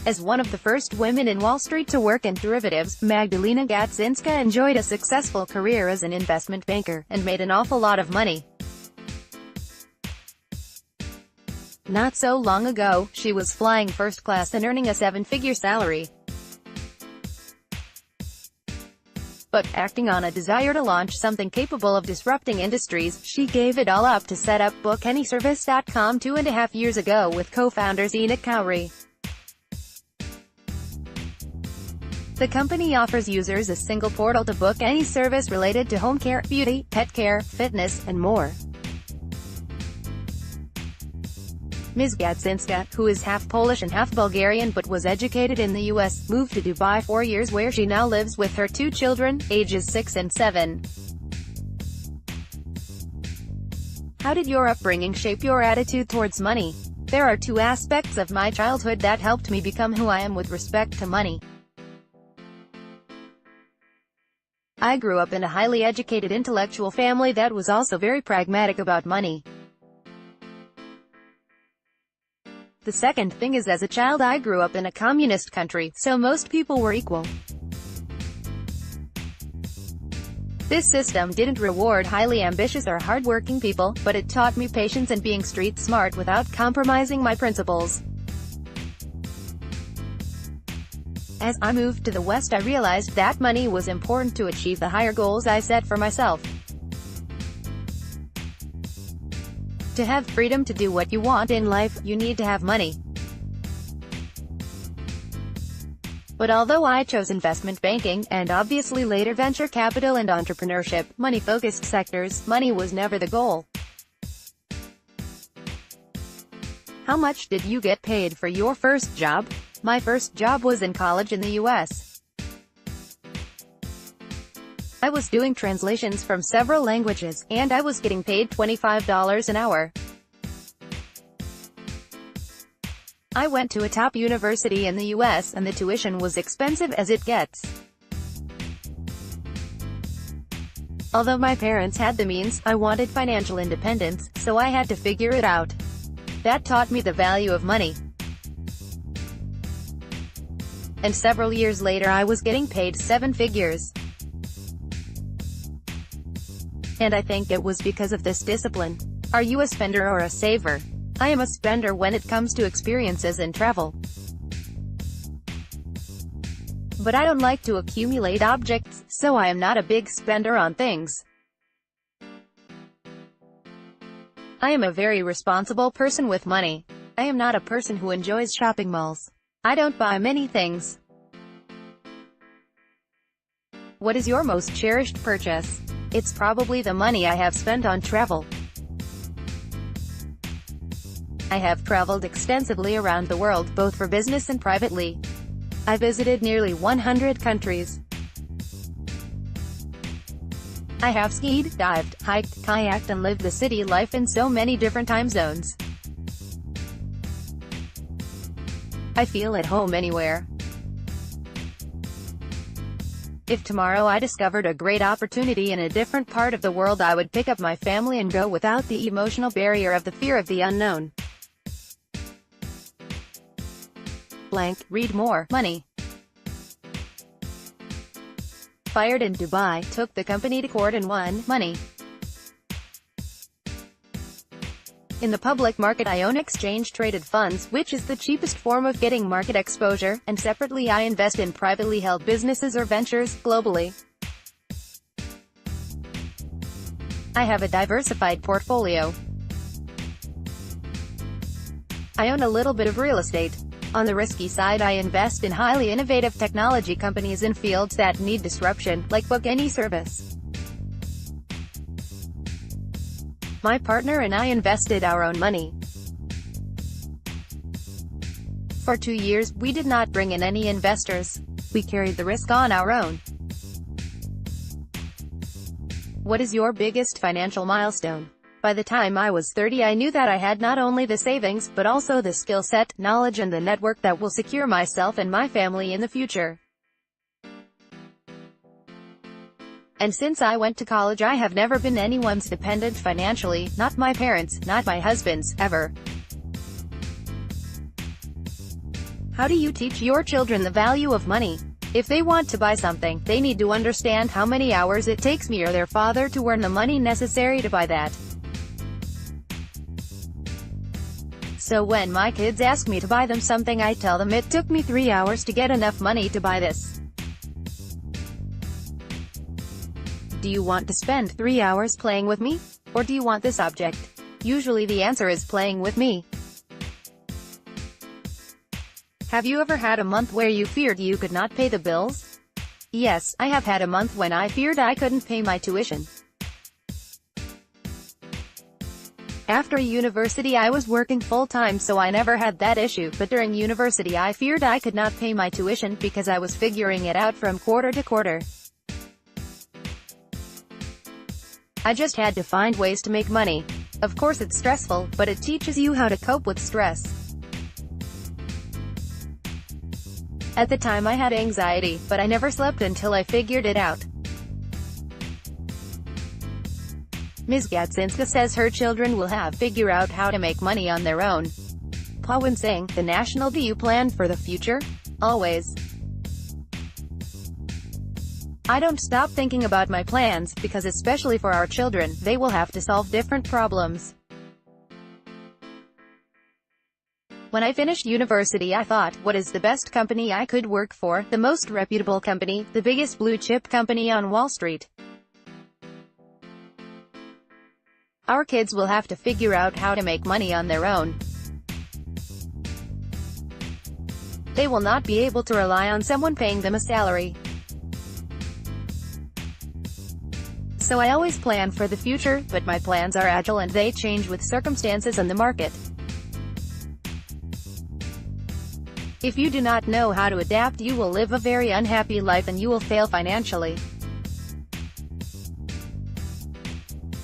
As one of the first women in Wall Street to work in derivatives, Magdalena Gatzinska enjoyed a successful career as an investment banker, and made an awful lot of money. Not so long ago, she was flying first class and earning a seven-figure salary. But, acting on a desire to launch something capable of disrupting industries, she gave it all up to set up BookAnyService.com 2.5 years ago with co-founder Zeina Khoury. The company offers users a single portal to book any service related to home care, beauty, pet care, fitness, and more. Ms. Gatzinska, who is half Polish and half Bulgarian but was educated in the U.S., moved to Dubai 4 years where she now lives with her two children, ages 6 and 7. How did your upbringing shape your attitude towards money? There are two aspects of my childhood that helped me become who I am with respect to money. I grew up in a highly educated intellectual family that was also very pragmatic about money. The second thing is, as a child I grew up in a communist country, so most people were equal. This system didn't reward highly ambitious or hardworking people, but it taught me patience and being street smart without compromising my principles. As I moved to the West, I realized that money was important to achieve the higher goals I set for myself. To have freedom to do what you want in life, you need to have money. But although I chose investment banking, and obviously later venture capital and entrepreneurship, money-focused sectors, money was never the goal. How much did you get paid for your first job? My first job was in college in the U.S. I was doing translations from several languages, and I was getting paid $25 an hour. I went to a top university in the US, and the tuition was expensive as it gets. Although my parents had the means, I wanted financial independence, so I had to figure it out. That taught me the value of money. And several years later I was getting paid 7 figures. And I think it was because of this discipline. Are you a spender or a saver? I am a spender when it comes to experiences and travel. But I don't like to accumulate objects, so I am not a big spender on things. I am a very responsible person with money. I am not a person who enjoys shopping malls. I don't buy many things. What is your most cherished purchase? It's probably the money I have spent on travel. I have traveled extensively around the world, both for business and privately. I visited nearly 100 countries. I have skied, dived, hiked, kayaked and lived the city life in so many different time zones. I feel at home anywhere. If tomorrow I discovered a great opportunity in a different part of the world, I would pick up my family and go without the emotional barrier of the fear of the unknown. Blank, read more. Money. Fired in Dubai, took the company to court and won. Money. In the public market I own exchange-traded funds, which is the cheapest form of getting market exposure, and separately I invest in privately held businesses or ventures, globally. I have a diversified portfolio. I own a little bit of real estate. On the risky side I invest in highly innovative technology companies in fields that need disruption, like Book Any Service. My partner and I invested our own money. For 2 years, we did not bring in any investors. We carried the risk on our own. What is your biggest financial milestone? By the time I was 30, I knew that I had not only the savings, but also the skill set, knowledge and the network that will secure myself and my family in the future. And since I went to college I have never been anyone's dependent financially, not my parents, not my husband's, ever. How do you teach your children the value of money? If they want to buy something, they need to understand how many hours it takes me or their father to earn the money necessary to buy that. So when my kids ask me to buy them something, I tell them it took me 3 hours to get enough money to buy this. Do you want to spend 3 hours playing with me? Or do you want this object? Usually the answer is playing with me. Have you ever had a month where you feared you could not pay the bills? Yes, I have had a month when I feared I couldn't pay my tuition. After university I was working full-time, so I never had that issue, but during university I feared I could not pay my tuition because I was figuring it out from quarter to quarter. I just had to find ways to make money. Of course it's stressful, but it teaches you how to cope with stress. At the time I had anxiety, but I never slept until I figured it out. Ms. Gatzinska says her children will figure out how to make money on their own. Pawan Singh, the National. Do you plan for the future? Always. I don't stop thinking about my plans, because especially for our children, they will have to solve different problems. When I finished university I thought, what is the best company I could work for, the most reputable company, the biggest blue-chip company on Wall Street. Our kids will have to figure out how to make money on their own. They will not be able to rely on someone paying them a salary. So I always plan for the future, but my plans are agile and they change with circumstances and the market. If you do not know how to adapt, you will live a very unhappy life and you will fail financially.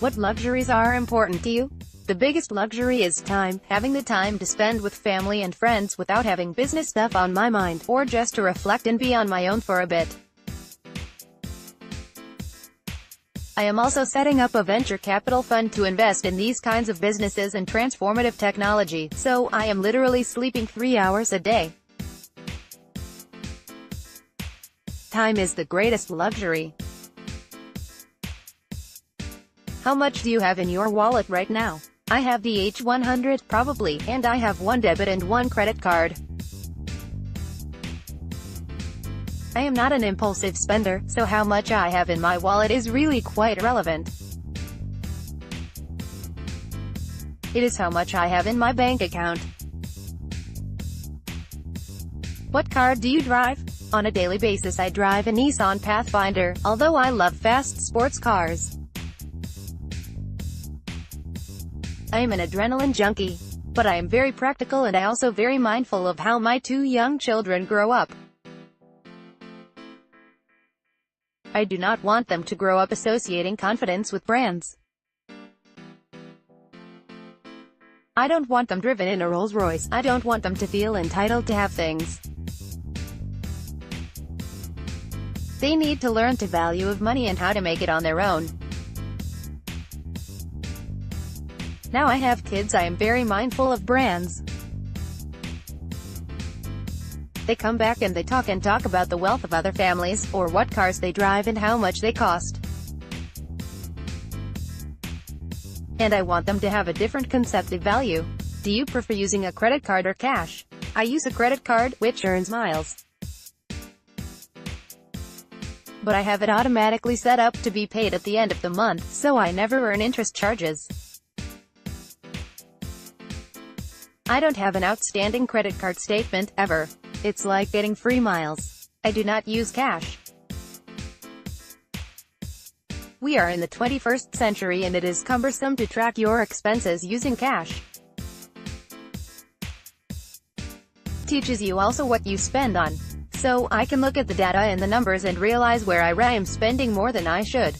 What luxuries are important to you? The biggest luxury is time, having the time to spend with family and friends without having business stuff on my mind, or just to reflect and be on my own for a bit. I am also setting up a venture capital fund to invest in these kinds of businesses and transformative technology, so I am literally sleeping 3 hours a day. Time is the greatest luxury. How much do you have in your wallet right now? I have the H100, probably, and I have 1 debit and 1 credit card. I am not an impulsive spender, so how much I have in my wallet is really quite irrelevant. It is how much I have in my bank account. What car do you drive? On a daily basis I drive a Nissan Pathfinder, although I love fast sports cars. I am an adrenaline junkie. But I am very practical and I also very mindful of how my 2 young children grow up. I do not want them to grow up associating confidence with brands. I don't want them driven in a Rolls-Royce. I don't want them to feel entitled to have things. They need to learn the value of money and how to make it on their own. Now I have kids, I am very mindful of brands. They come back and they talk about the wealth of other families, or what cars they drive and how much they cost. And I want them to have a different concept of value. Do you prefer using a credit card or cash? I use a credit card, which earns miles. But I have it automatically set up to be paid at the end of the month, so I never earn interest charges. I don't have an outstanding credit card statement, ever. It's like getting free miles. I do not use cash. We are in the 21st century and it is cumbersome to track your expenses using cash. Teaches you also what you spend on. So, I can look at the data and the numbers and realize where I am spending more than I should.